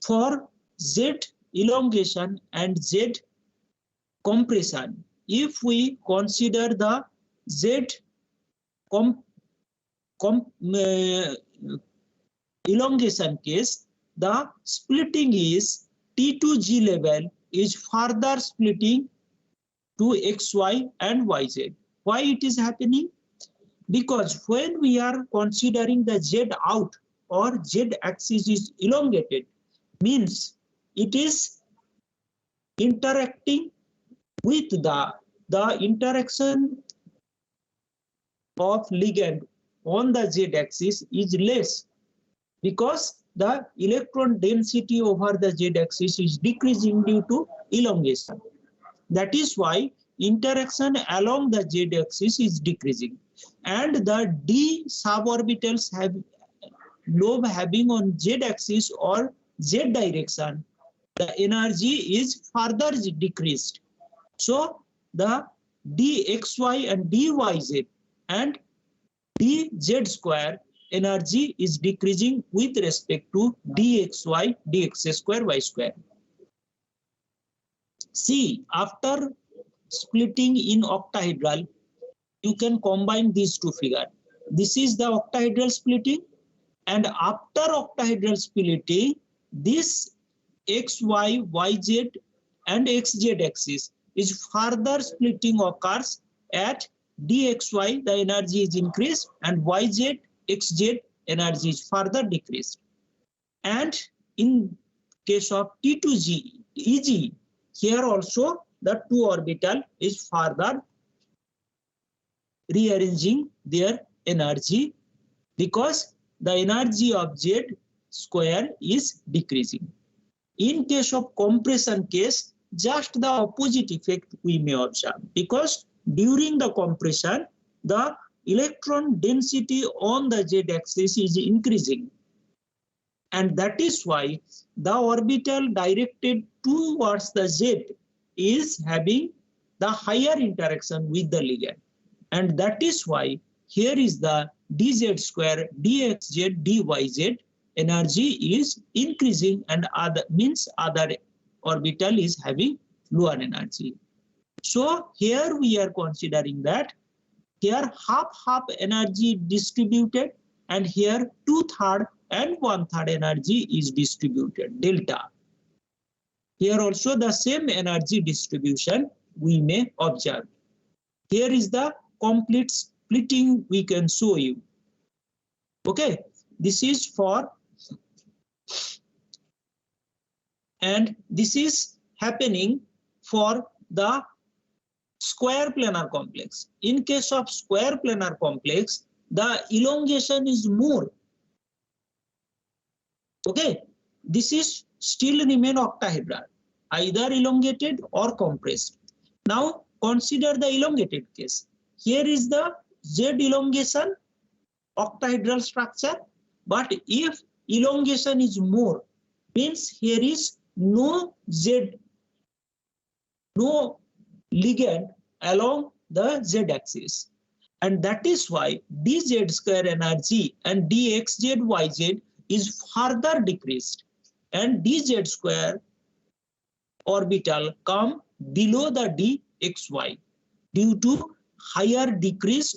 For Z elongation and Z compression, if we consider the Z elongation case, the splitting is T to G level is further splitting to XY and YZ. Why it is happening? Because when we are considering the Z out or Z axis is elongated, means it is interacting with the interaction of ligand on the Z axis is less, because the electron density over the Z axis is decreasing due to elongation. That is why interaction along the Z axis is decreasing, and the d suborbitals have lobe having on Z axis or Z direction, the energy is further decreased. So the dxy and dyz and dz square energy is decreasing with respect to dxy, dx square, y square. See, after splitting in octahedral, you can combine these two figures. This is the octahedral splitting, and after octahedral splitting, this xy, yz and xz axis is further splitting occurs at dxy, the energy is increased, and yz, xz energy is further decreased. And in case of T to G, Eg, here also the two orbital is further rearranging their energy, because the energy of Z square is decreasing. In case of compression case, just the opposite effect we may observe, because during the compression, the electron density on the Z axis is increasing, and that is why the orbital directed towards the Z is having the higher interaction with the ligand, and that is why here is the dz square, dxz, dyz energy is increasing, and other means other orbital is having lower energy. So here we are considering that here half energy distributed, and here 2/3 and 1/3 energy is distributed, delta. Here also the same energy distribution we may observe. Here is the complete splitting we can show you. Okay, this is for, and this is happening for the square planar complex. In case of square planar complex, the elongation is more. Okay, this is still remain octahedral, either elongated or compressed. Now consider the elongated case. Here is the Z elongation, octahedral structure, but if elongation is more, means here is no Z, no ligand along the Z axis, and that is why dz square energy and dxz, yz is further decreased, and dz square orbital come below the dxy due to higher decrease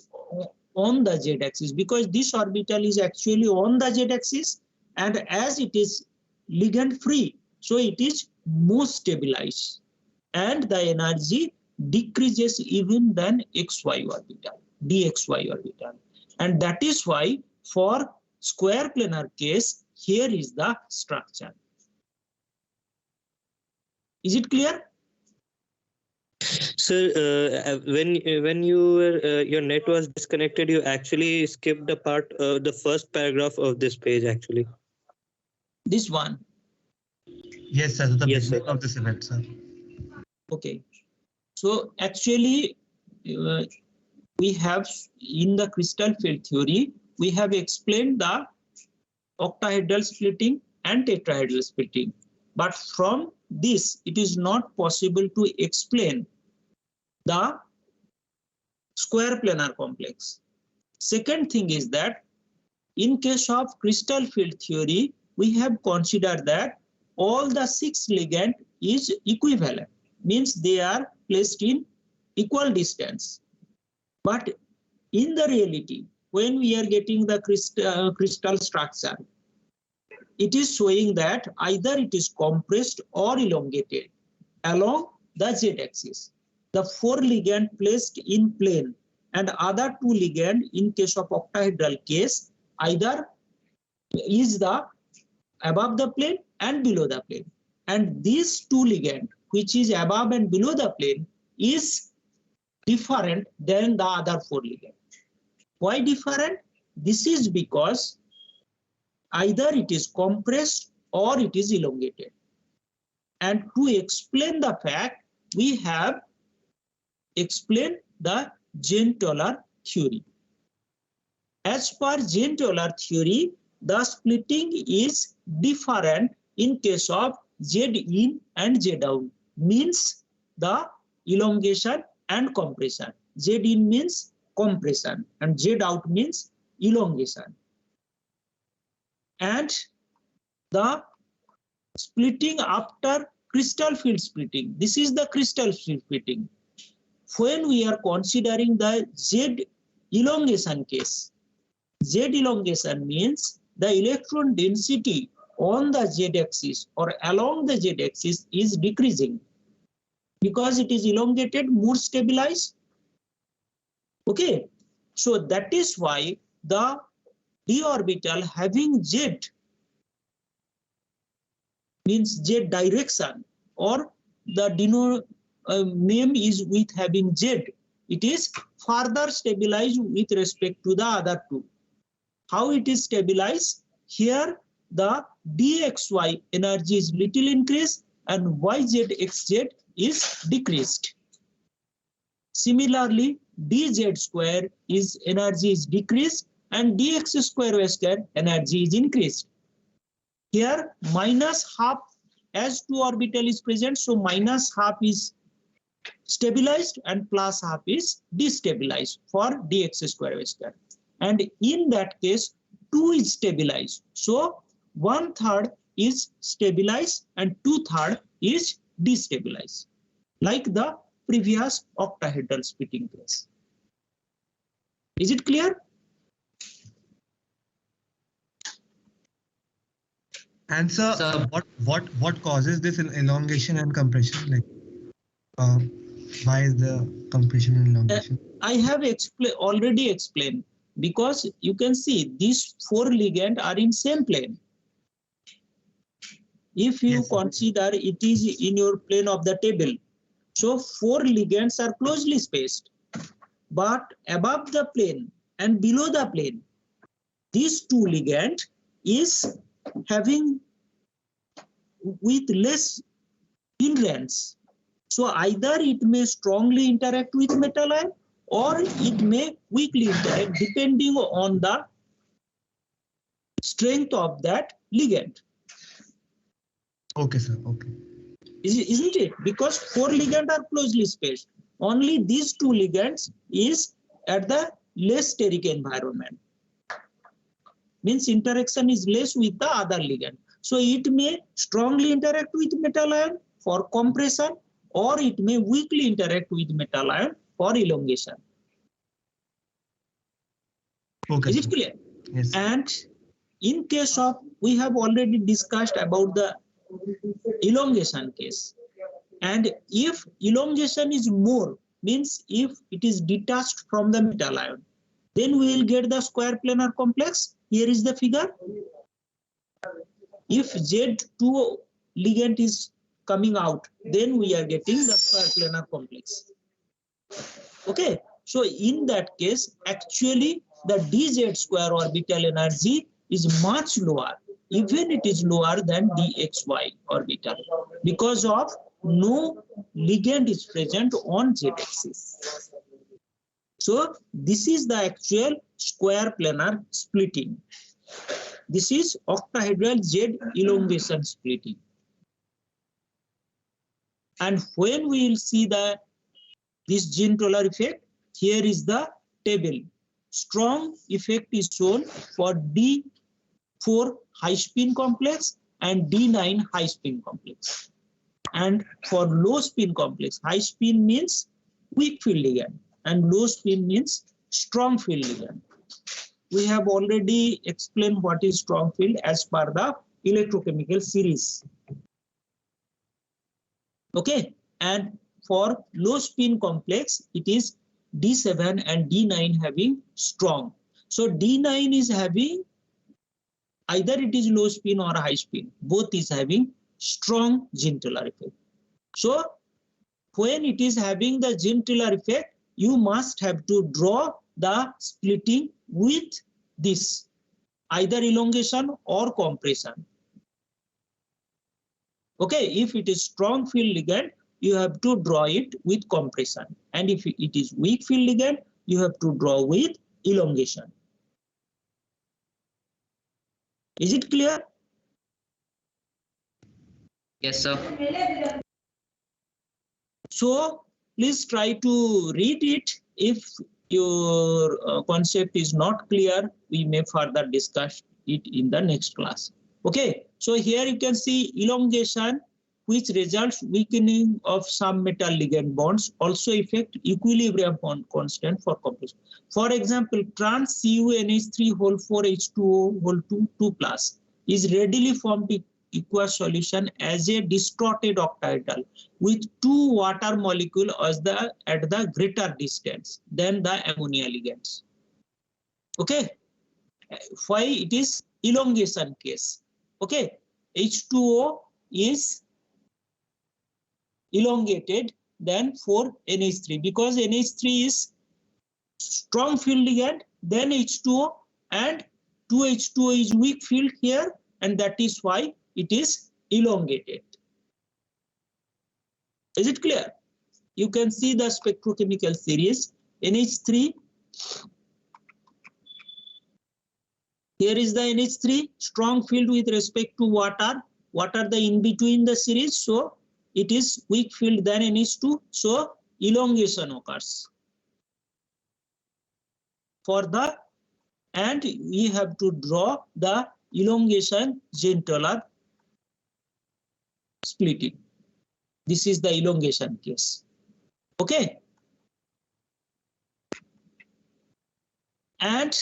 on the Z axis, because this orbital is actually on the Z axis, and as it is ligand free, so it is more stabilized, and the energy decreases even than xy orbital, dxy orbital, and that is why for square planar case, here is the structure. Is it clear? Sir, when you were your net was disconnected, you actually skipped the part, the first paragraph of this page actually. This one. Yes, sir. The Yes, beginning sir. of this event, sir. Okay. So actually, we have in the crystal field theory, we have explained the octahedral splitting and tetrahedral splitting. But from this, it is not possible to explain the square planar complex. Second thing is that in case of crystal field theory, we have considered that all the 6 ligand is equivalent, means they are placed in equal distance. But in the reality, when we are getting the crystal structure, it is showing that either it is compressed or elongated along the z-axis. The 4 ligand placed in plane and other 2 ligand in case of octahedral case either is the above the plane and below the plane, and these 2 ligand which is above and below the plane is different than the other 4 ligand. Why different? This is because either it is compressed or it is elongated. And to explain the fact, we have explained the Jahn-Teller theory. As per Jahn-Teller theory, the splitting is different in case of Z in and Z out, means the elongation and compression. Z in means compression and Z out means elongation. And the splitting after crystal field splitting, this is the crystal field splitting. When we are considering the Z elongation case, Z elongation means the electron density on the z-axis or along the z-axis is decreasing because it is elongated, more stabilized. Okay, so that is why the d orbital having z means z direction, or the name is with having z, it is further stabilized with respect to the other 2. How it is stabilized? Here the dxy energy is little increased and yzxz is decreased. Similarly, dz square is energy is decreased and dx square y square energy is increased. Here minus half, as 2 orbital is present, so minus half is stabilized and plus half is destabilized for dx square y square. And in that case, 2 is stabilized. So 1/3 is stabilized and 2/3 is destabilized, like the previous octahedral splitting case. Is it clear? And sir, what causes this elongation and compression? Like, why is the compression and elongation? I have already explained, because you can see these 4 ligand are in same plane. If you consider it is in your plane of the table, so 4 ligands are closely spaced, but above the plane and below the plane, these 2 ligand is having with less hindrance. So either it may strongly interact with metal ion or it may weakly interact depending on the strength of that ligand. Okay, sir. Okay. Isn't it? Because 4 ligands are closely spaced. Only these 2 ligands is at the less steric environment. Means interaction is less with the other ligand. So it may strongly interact with metal ion for compression, or it may weakly interact with metal ion for elongation. Okay. Is it clear? Yes. And in case of, we have already discussed about the elongation case. And if elongation is more, means if it is detached from the metal ion, then we will get the square planar complex. Here is the figure. If Z2 ligand is coming out, then we are getting the square planar complex. Okay, so in that case, actually the dz square orbital energy is much lower, even it is lower than dxy orbital, because of no ligand is present on z-axis. So this is the actual square planar splitting. This is octahedral Z elongation splitting. And when we will see this Jahn-Teller effect, here is the table. Strong effect is shown for D4 high spin complex and D9 high spin complex. And for low spin complex, high spin means weak field ligand and low spin means strong field ligand. We have already explained what is strong field as per the electrochemical series. Okay, and for low spin complex, it is D7 and D9 having strong. So D9 is having either it is low spin or high spin, both is having strong Gene-Taylor effect. So when it is having the Gene-Taylor effect, you must have to draw the splitting with this, either elongation or compression. Okay, if it is strong field ligand, you have to draw it with compression. And if it is weak field ligand, you have to draw with elongation. Is it clear? Yes, sir. So please try to read it. If your concept is not clear, we may further discuss it in the next class. Okay, so here you can see elongation, which results weakening of some metal ligand bonds, also affect equilibrium constant for compression. For example, trans CuNH3 whole 4 H2O whole 2 plus is readily formed in aqueous solution as a distorted octahedral with 2 water molecules at the greater distance than the ammonia ligands. Okay, why it is elongation case? Okay, H2O is elongated than for NH3 because NH3 is strong field ligand, then H2O, and 2H2O is weak field here, and that is why it is elongated. Is it clear? You can see the spectrochemical series. NH3, here is the NH3, strong field with respect to water the in between the series, so it is weak field than NH2, so elongation occurs. For the, and we have to draw the elongation Gene-Taylor splitting. This is the elongation case. Okay. And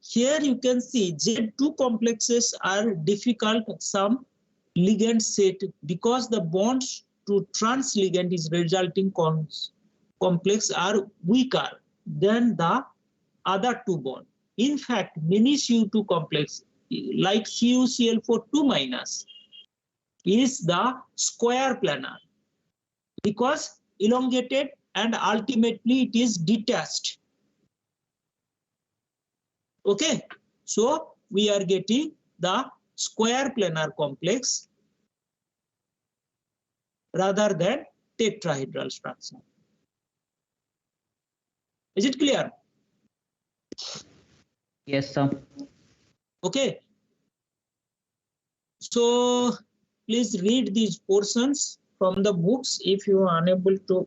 here you can see Z2 complexes are difficult some ligand set because the bonds to trans ligand is resulting complex are weaker than the other 2 bonds. In fact, many Cu2 complex like CuCl4 2- is the square planar because elongated and ultimately it is detached. Okay, so we are getting the square planar complex rather than tetrahedral structure. Is it clear? Yes, sir. Okay. So please read these portions from the books. If you are unable to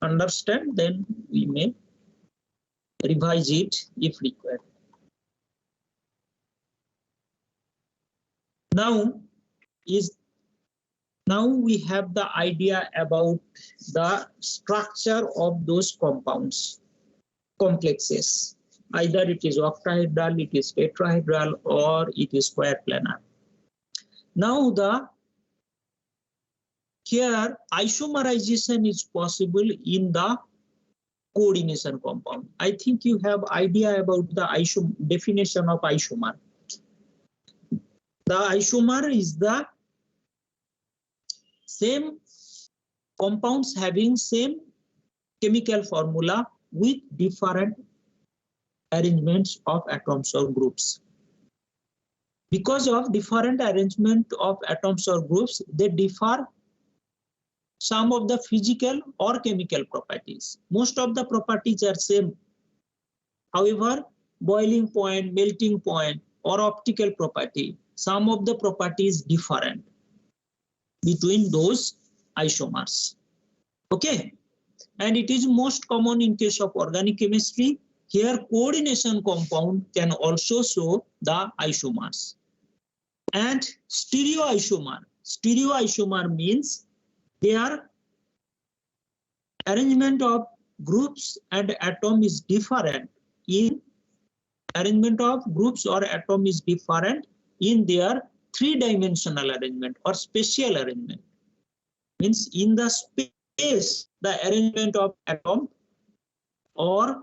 understand, then we may revise it if required. Now we have the idea about the structure of those compounds, complexes. Either it is octahedral, it is tetrahedral, or it is square planar. Now here isomerization is possible in the coordination compound. I think you have idea about the definition of isomer. The isomer is the same compounds having same chemical formula with different arrangements of atoms or groups. Because of different arrangement of atoms or groups, they differ some of the physical or chemical properties. Most of the properties are same. However, boiling point, melting point, or optical property, some of the properties different between those isomers. Okay, and it is most common in case of organic chemistry. Here coordination compound can also show the isomers. And stereoisomer. Stereoisomer means their arrangement of groups and atom is different in arrangement of groups or atom is different in their three-dimensional arrangement or spatial arrangement. Means in the space, the arrangement of atom or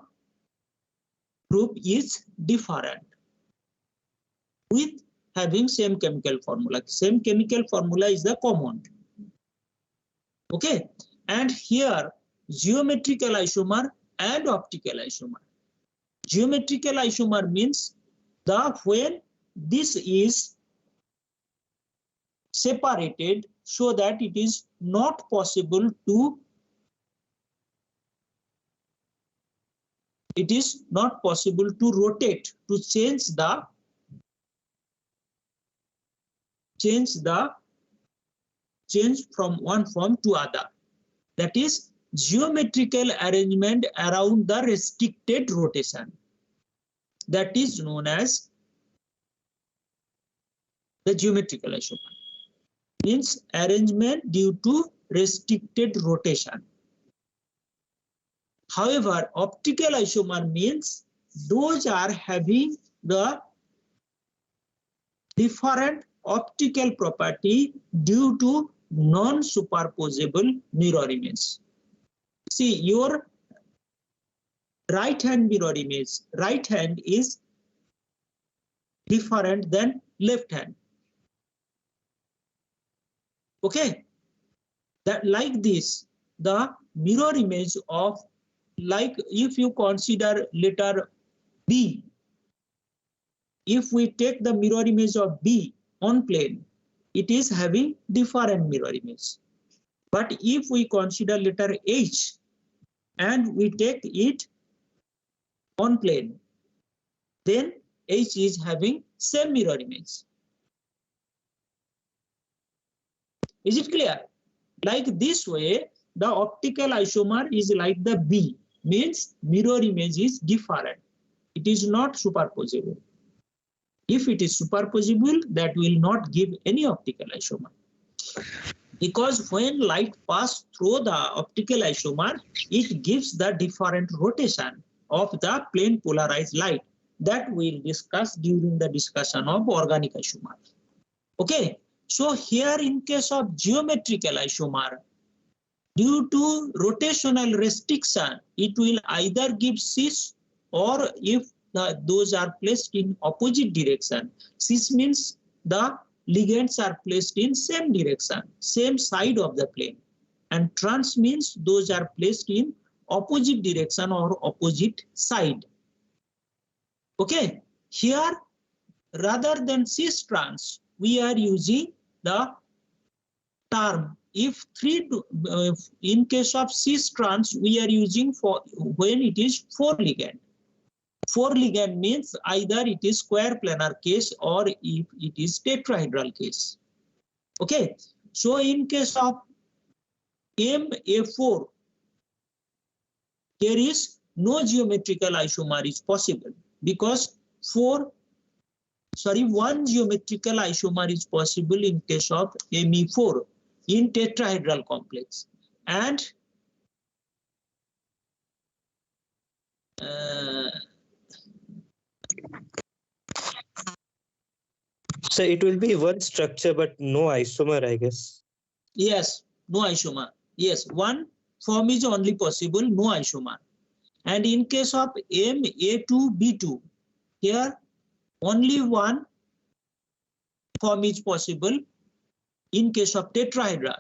group is different with having same chemical formula. Same chemical formula is the common. Okay, and here geometrical isomer and optical isomer. Geometrical isomer means the when this is separated so that it is not possible to rotate, to change from one form to other. That is geometrical arrangement around the restricted rotation. That is known as the geometrical isomer. Means arrangement due to restricted rotation. However, optical isomer means those are having the different optical property due to non-superposable mirror image. See, your right hand mirror image, right hand is different than left hand. Okay, that like this, the mirror image of, like if you consider letter B, if we take the mirror image of B on plane, it is having different mirror image. But if we consider letter H and we take it on plane, then H is having same mirror image. Is it clear? Like this way, the optical isomer is like the B, means mirror image is different. It is not superposable. If it is superposable, that will not give any optical isomer. Because when light passes through the optical isomer, it gives the different rotation of the plane polarized light. That we'll discuss during the discussion of organic isomer. Okay, so here in case of geometrical isomer, due to rotational restriction, it will either give cis, or if those are placed in opposite direction. Cis means the ligands are placed in same direction, same side of the plane. And trans means those are placed in opposite direction or opposite side. Okay, here rather than cis trans, we are using the term. If in case of cis trans, we are using for when it is 4 ligand. 4 ligand means either it is square planar case or if it is tetrahedral case. Okay, so in case of MA4, there is no geometrical isomer is possible because one geometrical isomer is possible in case of Me4 in tetrahedral complex. And so it will be one structure but no isomer, I guess. Yes, no isomer. Yes, one form is only possible, no isomer. And in case of Ma2B2, here only one form is possible in case of tetrahedral.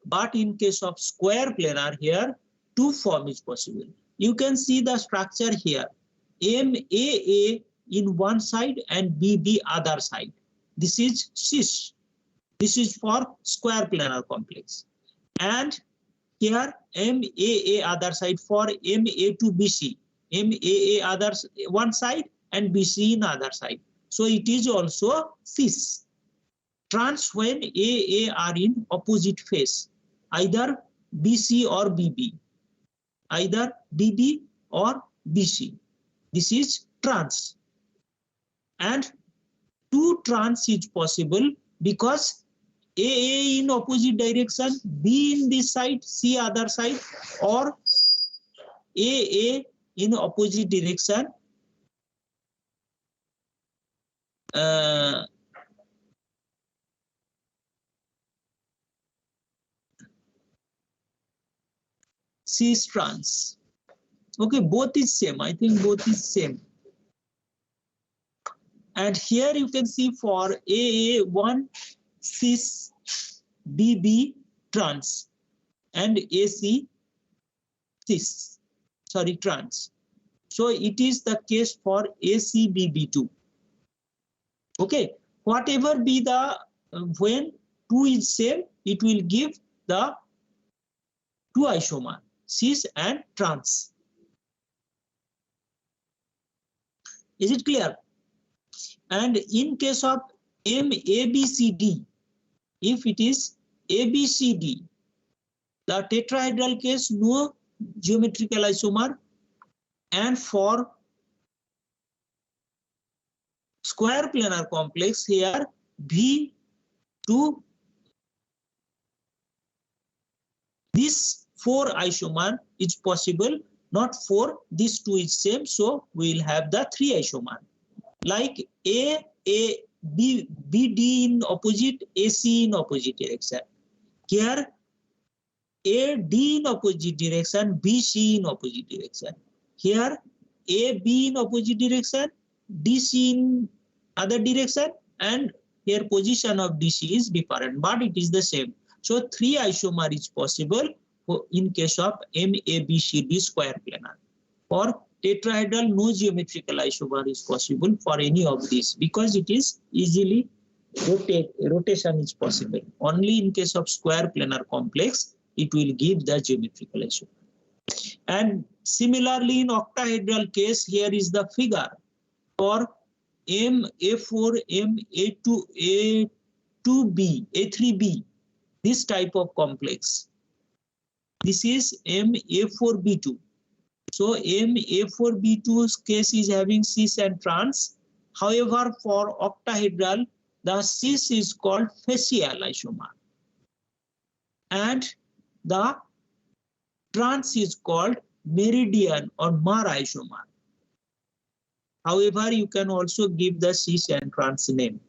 But in case of square planar, here 2 form is possible. You can see the structure here. MAA in one side and BB other side. This is cis. This is for square planar complex. And here MAA other side for MA2BC. MAA other one side and BC in other side. So it is also cis. Trans when AA are in opposite phase, either BC or BB, either BB or BC. This is trans. And 2 trans is possible because A in opposite direction, B in this side, C other side, or A in opposite direction, C is trans. Okay, both is same. I think both is same. And here you can see for AA1 cis BB trans and AC cis, sorry, trans. So it is the case for ACBB2. Okay, whatever be the when 2 is same, it will give the 2 isomer, cis and trans. Is it clear? And in case of MABCD, if it is ABCD, the tetrahedral case, no geometrical isomer, and for square planar complex, here V2, this 4 isomer is possible, not 4, this 2 is same, so we will have the 3 isomer. Like B, D in opposite, AC in opposite direction. Here AD in opposite direction, BC in opposite direction. Here AB in opposite direction, DC in other direction, and here position of DC is different, but it is the same. So 3 isomer is possible in case of MABCD square planar. For tetrahedral, no geometrical isomer is possible for any of these because it is easily rotation is possible. Only in case of square planar complex, it will give the geometrical isomer. And similarly in octahedral case, here is the figure for MA4, MA2, A2B, A3B, this type of complex. This is MA4B2. So MA4B2's case is having cis and trans. However, for octahedral, the cis is called facial isomer, and the trans is called meridian or Mar isomer. However, you can also give the cis and trans name.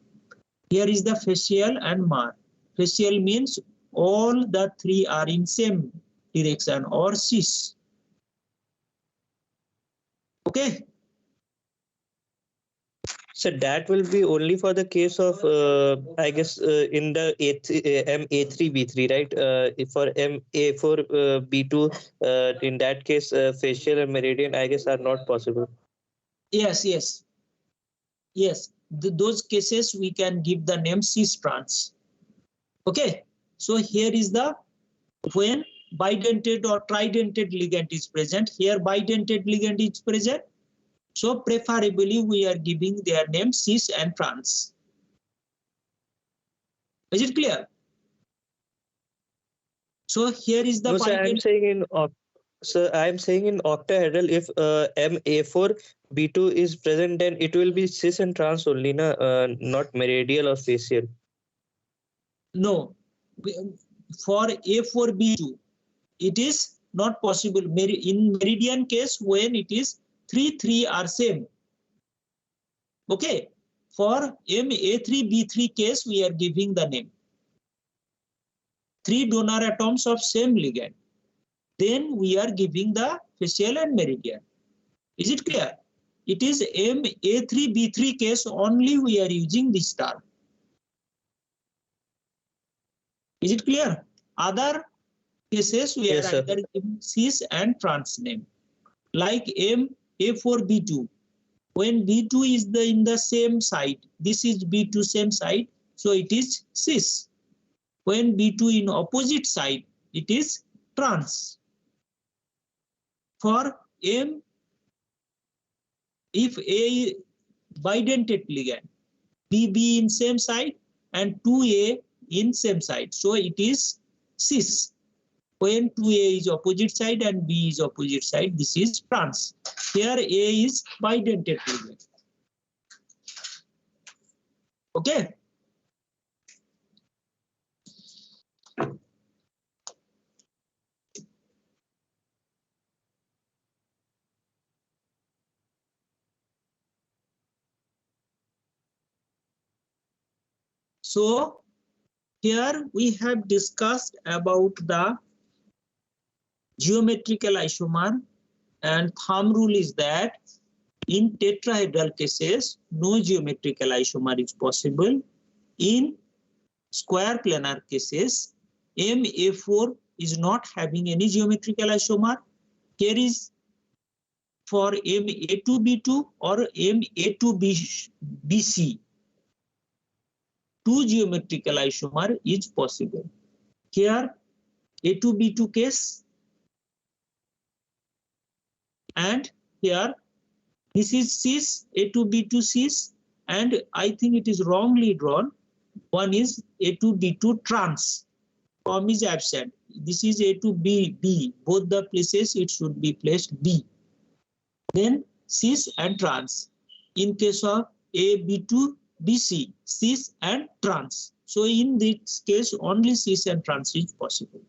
Here is the facial and Mar. Facial means all the 3 are in same direction, or cis. Okay. So that will be only for the case of, I guess, in the MA3B3, right? For MA4B2, in that case, facial and meridian, I guess, are not possible. Yes. Those cases we can give the name cis trans. Okay. So here is the when bidentate or tridentate ligand is present. Here bidentate ligand is present. So preferably we are giving their name cis and trans. Is it clear? So here is the No, sir, I'm saying in octahedral, if MA4B2 is present, then it will be cis and trans only, not meridial or facial. No, for A4B2, it is not possible. In meridian case, when it is 3 are same. Okay, for MA3B3 case, we are giving the name 3 donor atoms of same ligand. Then we are giving the facial and meridian. Is it clear? It is MA3B3 case only we are using this term. Is it clear? Other cases we are either giving cis and trans name. Like MA4B2. When B2 is in the same side, this is B2 same side, so it is cis. When B2 in opposite side, it is trans. For M, if A bidentate ligand, BB in same side and 2A in same side, so it is cis. When 2A is opposite side and B is opposite side, this is trans. Here A is bidentate ligand. Okay. So here we have discussed about the geometrical isomer, and thumb rule is that in tetrahedral cases, no geometrical isomer is possible. In square planar cases, MA4 is not having any geometrical isomer. Here is for MA2B2 or MA2BC, two geometrical isomer is possible. Here A2B2 case, and here this is cis, A2B2 cis, and I think it is wrongly drawn. One is A2B2 trans. Form is absent. This is A2B. Both the places it should be placed B. Then cis and trans. In case of AB2 BC, cis and trans. So in this case only cis and trans is possible.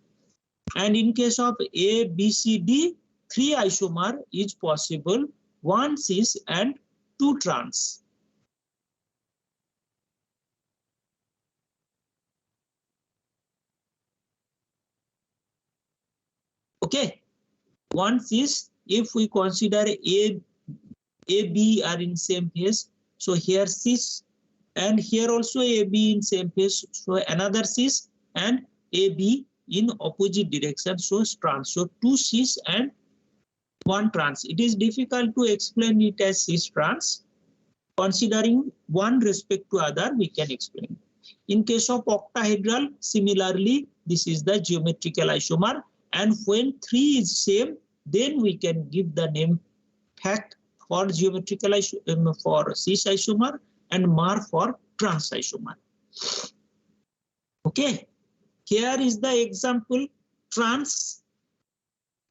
And in case of ABCD, 3 isomer is possible, 1 cis and 2 trans. Okay, 1 cis, if we consider A, B are in same phase, so here cis, and here also AB in same phase, so another cis, and AB in opposite direction, so trans. So 2 cis and 1 trans. It is difficult to explain it as cis trans. Considering one respect to other, we can explain. In case of octahedral, similarly, this is the geometrical isomer, and when 3 is same, then we can give the name fact for geometrical isomer, for cis isomer, and mar for trans isomer. Okay, here is the example: trans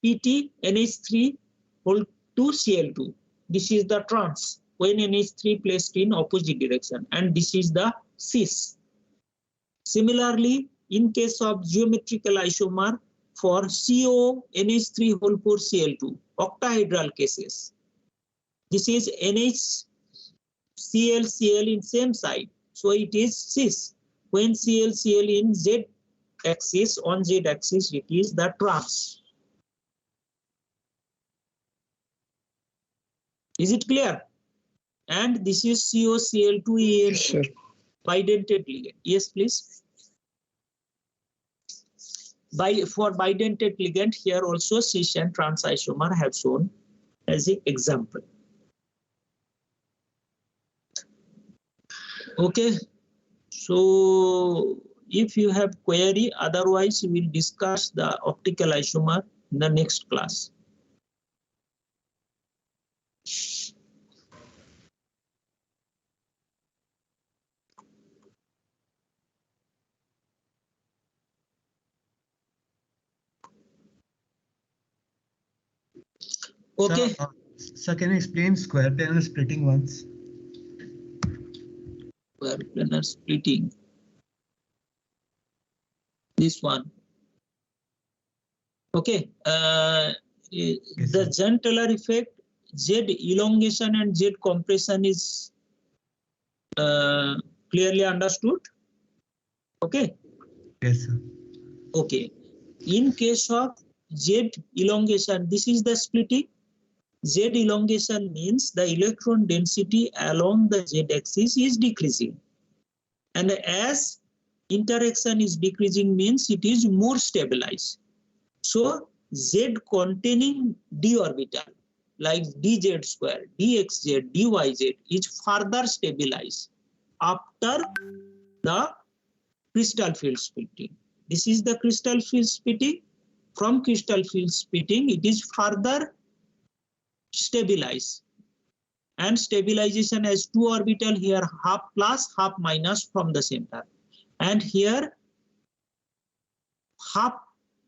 PT NH3 whole 2 Cl2. This is the trans when NH3 placed in opposite direction, and this is the cis. Similarly, in case of geometrical isomer for CO NH3 whole 4 Cl2, octahedral cases, this is NH Cl in same side, so it is cis. When Cl in Z axis, on Z axis, it is the trans. Is it clear? And this is COCl2 EN, Sure. bidentate ligand. Yes, please. For bidentate ligand, here also cis and trans isomer have shown as an example. Okay, so if you have query, otherwise we will discuss the optical isomer in the next class. Okay. Sir, can you explain square planar splitting once? Square planar splitting. This one. Okay. The Jahn-Teller effect, Z elongation and Z compression is clearly understood. Okay. Yes, sir. Okay. In case of Z elongation, this is the splitting. Z elongation means the electron density along the Z axis is decreasing. And as interaction is decreasing means it is more stabilized. So Z containing d orbital like dz square, dxz, dyz is further stabilized after the crystal field splitting. This is the crystal field splitting. From crystal field splitting, it is further stabilized. And stabilization has 2 orbital here, half plus, half minus from the center. And here half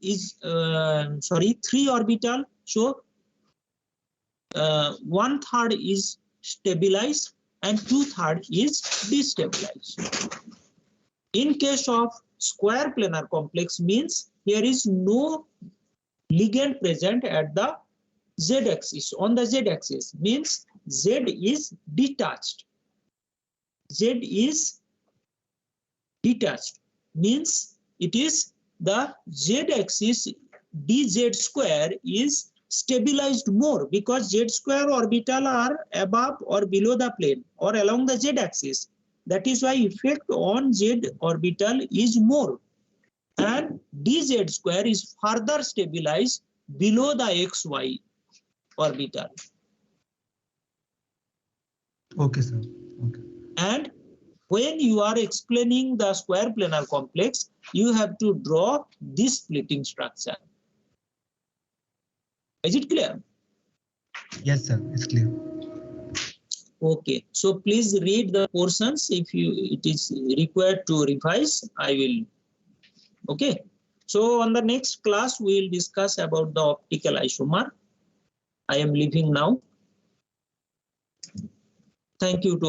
is 3 orbital. So 1/3 is stabilized and 2/3 is destabilized. In case of square planar complex means here is no ligand present at the Z axis. On the Z axis means Z is detached. Z is detached means it is the z-axis dz square is stabilized more because z square orbital are above or below the plane or along the z-axis. That is why effect on z orbital is more, and dz square is further stabilized below the xy orbital. Okay, sir. Okay. And when you are explaining the square planar complex, you have to draw this splitting structure. Is it clear? Yes, sir. It's clear. Okay, so please read the portions. If it is required to revise, I will. Okay, so on the next class we will discuss about the optical isomer. I am leaving now. Thank you to